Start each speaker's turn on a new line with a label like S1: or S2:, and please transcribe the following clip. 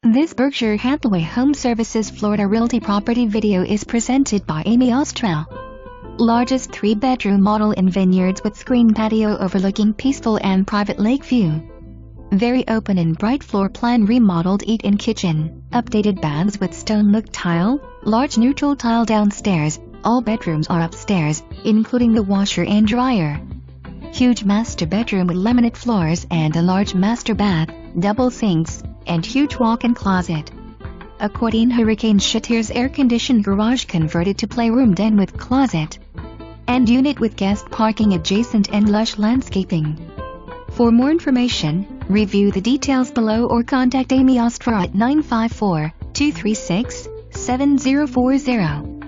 S1: This Berkshire Hathaway HomeServices Florida Realty property video is presented by Amy Ostrau. Largest 3-bedroom model in Vineyards with screen patio overlooking peaceful and private lake view. Very open and bright floor plan, remodeled eat-in kitchen, updated baths with stone look tile, large neutral tile downstairs, all bedrooms are upstairs, including the washer and dryer. Huge master bedroom with laminate floors and a large master bath, double sinks, and huge walk-in closet. Accordian Hurricane SHUTTEERS air-conditioned garage converted to playroom den with closet. And unit with guest parking adjacent and lush landscaping. For more information, review the details below or contact Amy Ostrau at 954-236-7040.